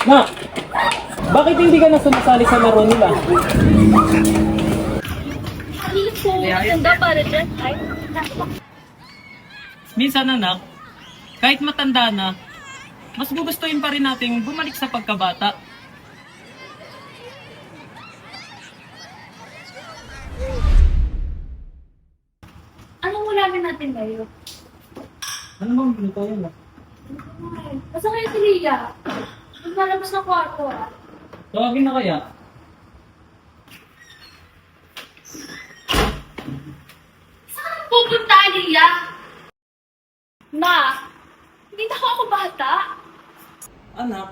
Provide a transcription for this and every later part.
Na, bakit hindi ka na sumasali sa laro nila? Hindi po maganda para dyan. Ay, Minsan anak, kahit matanda na, mas gugustuhin pa rin nating bumalik sa pagkabata. anong ulamin natin ngayon? Ano bang ganito yun? Basta kayo si Lia. Maglalabas ng kwarto ah. Tawagin na kaya? Saan pupunta, Lia? Ma, hindi na ako bata. Anak,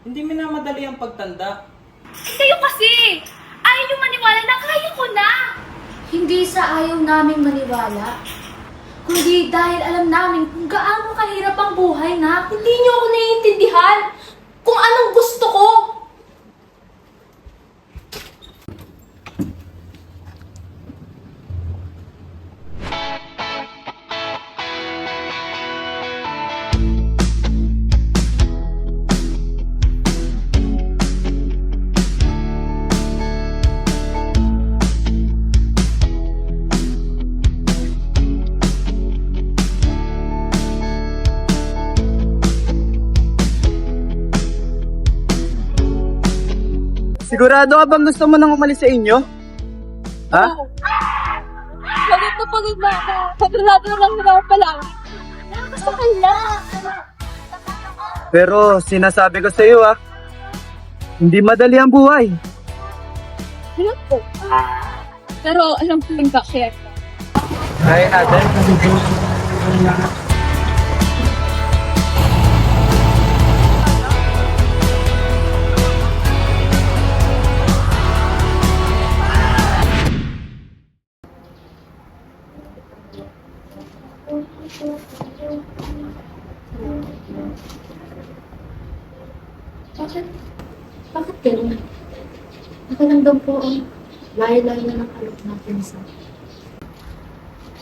hindi minamadali ang pagtanda. Eh, kayo kasi! Ayaw niyo maniwala na kaya ko na! Hindi sa ayaw naming maniwala, kundi dahil alam namin kung gaano kahirap ang buhay na Hindi niyo ako naiintindihan kung anong gusto ko. Sigurado ka bang gusto mo nang umalis sa inyo? Ha? Pagod na pagod na ako. Sagrado lang nila ako palagi. Nakakasakala. Pero sinasabi ko sa iyo hindi madali ang buhay. Hirap po. Pero alam ko yung kakshare ko. Kaya natin. Bakit? Bakit gano'n? Ako lang daw po ang layo-layo na ng alok natin sa...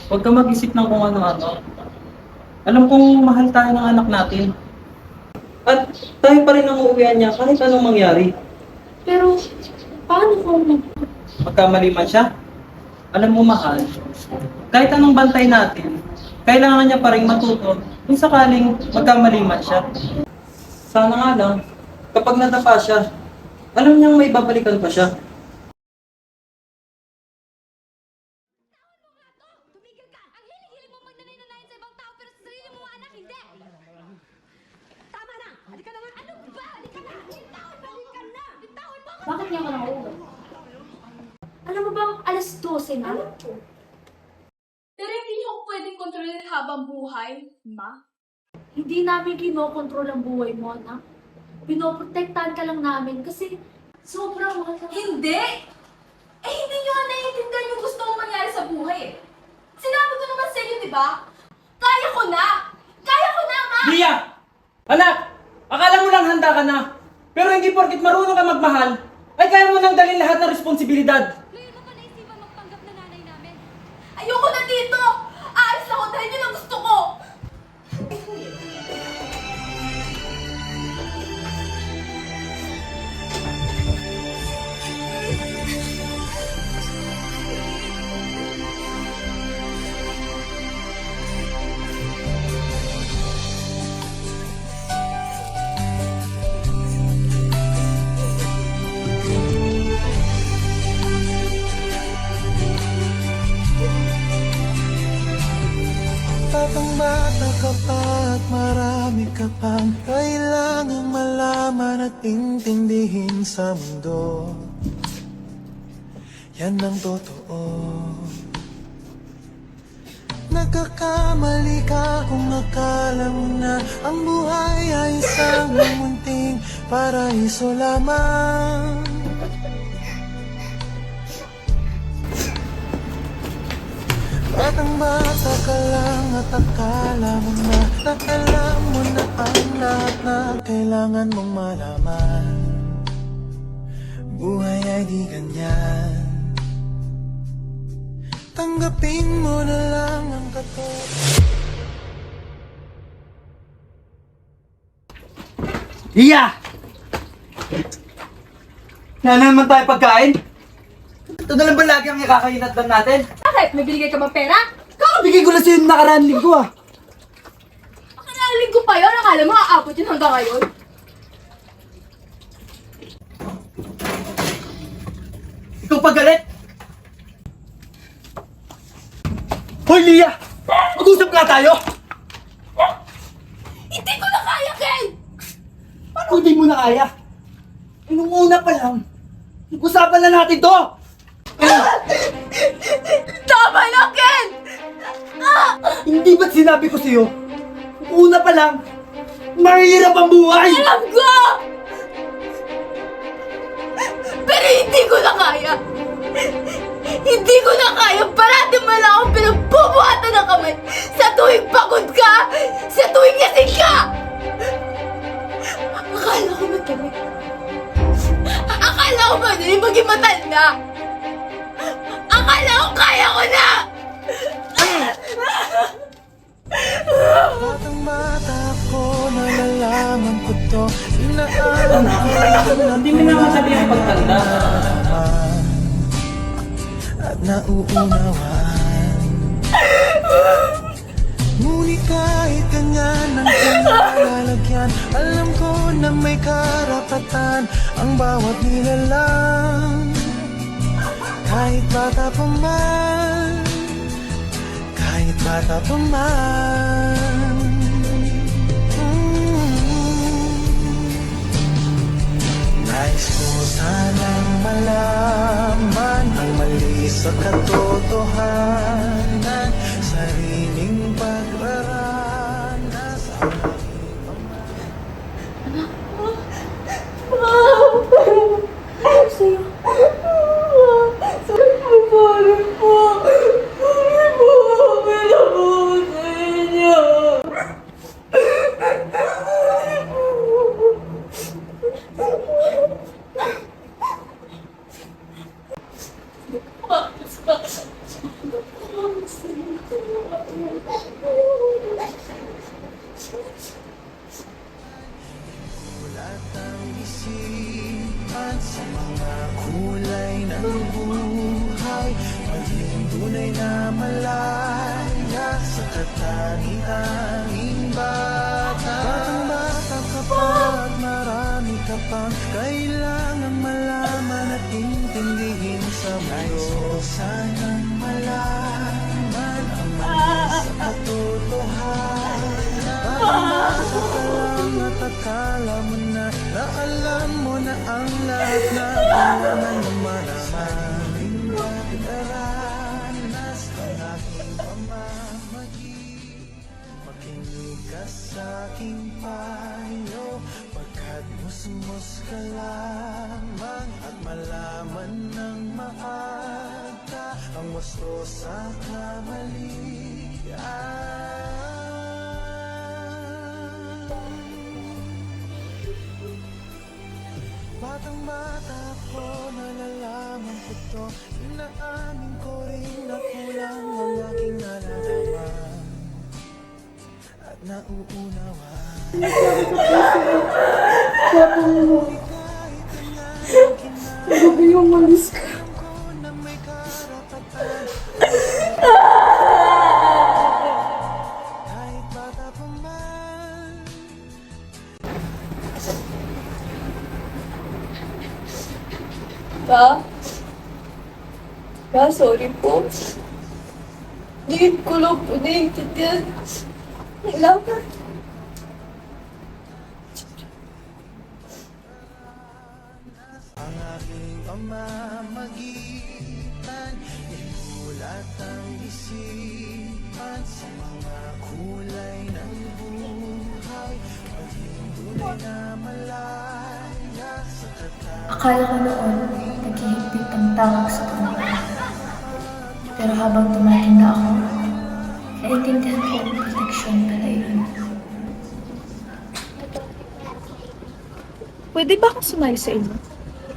Huwag ka mag-isip ng kung ano-ano. Alam kong mahal tayo ng anak natin. At tayo pa rin ang uuwihan niya kahit anong mangyari. Pero, paano kung Magkamali man siya, alam mo mahal, kahit anong bantay natin, kailangan niya pa rin matuto kung sakaling magkamali man siya. Sana nga lang, kapag nadapa siya, alam niyang may babalikan pa siya. Tumigil ka! Ang hilig-hilig mong magnanay-nanayan sa ibang tao pero sa sarili mong anak, hindi! Tama na! Halika na nga! Ano ba? Halika na! Bitawan mo! Halika na! Bitawan mo! Bakit niya ako nanguulo? Alam mo bang alas 12 na? Pero hindi niyo ako pwedeng kontrolin habang buhay, ma. Hindi namin kinokontrol ang buhay mo, anak. Pinoprotektahan ka lang namin kasi sobrang mahal ka. Hindi! Eh, hindi niyo nga naiintindihan yung gusto mong mangyari sa buhay eh. Sinabi ko naman sa inyo, di ba? Kaya ko na! Kaya ko na, ma! Lia! Anak! Akala mo lang handa ka na, pero hindi porkit marunong ka magmahal, ay kaya mo nang dalhin lahat ng responsibilidad. Ngayon mo pa naisipan magpanggap na nanay namin. Ayoko na dito! Aalis ako dahil yun ang gusto ko! Batang bata ka pa at marami ka pang kailangang malaman at intindihin sa mundo. Yan ang totoo. Nagkakamali ka kung akala mo na ang buhay ay isang munting paraiso lamang. Batang bata ka lang at akala mo na alam mo na ang lahat na kailangan mong malaman. Buhay ay di ganyan. Tanggapin mo na lang ang katotohanan. Iya! Na naman tayo pagkain? Ito na lang ba lagi ang ikakainatban natin? Bakit? May binigay ka bang pera? Kakabigay ko na sa'yo yung nakaraan linggo ah. Akalaling ko pa yun. Akala mo aabot yun hanggang ngayon? Ikaw pa galit? Hoy, Lia! Mag-usap nga tayo! Hindi ko na kaya, Ken! Paano hindi mo na kaya? Nung una pa lang, usapan na natin to! Tama na, Ken! Hindi ba't sinabi ko sa'yo? Nung una pa lang, mahirap ang buhay! Alam ko! Pero hindi ko na kaya! Hindi ko na kaya! Parati mo lang akong pinagbubuhatan ng kamay sa tuwing pagod ka! Sa tuwing lasing ka! Akala ko madami. Akala ko madali maging matanda. Akala ko kaya ko na! Batang bata ko, nalalaman ko to. Inaalam ko Hindi mo na madali ang pagtanda. at nauunawaan. Ngunit kahit ganyan ang kinalalagyan, alam ko na may karapatan ang bawat nilalang. Kahit bata pa man, kahit bata pa man. Nais ko sanang malaman ang mali sa katotohanan, sariling pagraranas. Ulat ang isipan sa mga kulay ng buhay, maging tunay na malaya sa katani-tanging bata. Batang bata ka pa at marami ka pang kailangang malaman at intindihin sa mundo. Sanang malaman ang mali sa katotohanan. Batang bata ka lang at akala mo na alam mo na ang lahat na kailangan mo malaman. Pagdaranas ng aking pamamagi, makinig ka sa aking payo, pagkat musmos ka lamang at malaman ng maaga ang wasto sa kamalian. Batang bata ko, nalalaman ko to. Inaamin ko rin na kulang ang aking nalalaman at nauunawaan. Sabi yung malis ka. Alam ko na may karapatan kahit bata pa man. Sorry po. Hindi ko lang po naiintindihan. Kailangan. Ang aking pamamagitan, inulat ang isipan sa mga kulay ng buhay, maging tunay na malaya sa Akala ko noon, naghihigpit ang tawag sa tumagal. Pero habang tumatanda ako, naintindihan ko ang proteksyon pala yun. Pwede ba akong sumali sa inyo?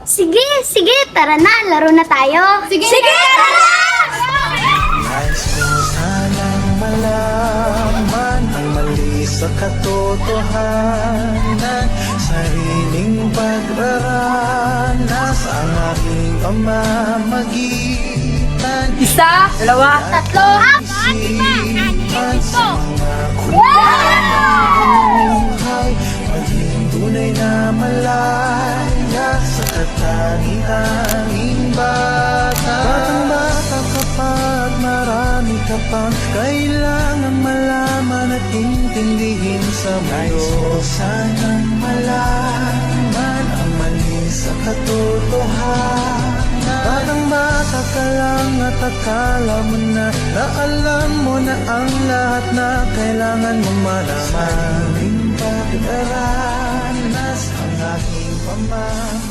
Sige, sige, tara na, laro na tayo. Sige, tara na! nais ko sanang malaman ang mali sa katotohanan, sa pagraranas ang aking pamamagitan. Isa, dalawa, tatlo, Isipan sa mga buhay, maging tunay na malaya sa katangi-tanging bata. Batang-bata ka pa at marami ka pang kailangang malaman at intindihin sa mundo. Nais ko sanang malaman ang mali sa katotohanan. Batang-bata ka lang at akala mo na alam mo na ang lahat na kailangan mong malaman. Sa iyong pag-aranas ang aking pamamagitan.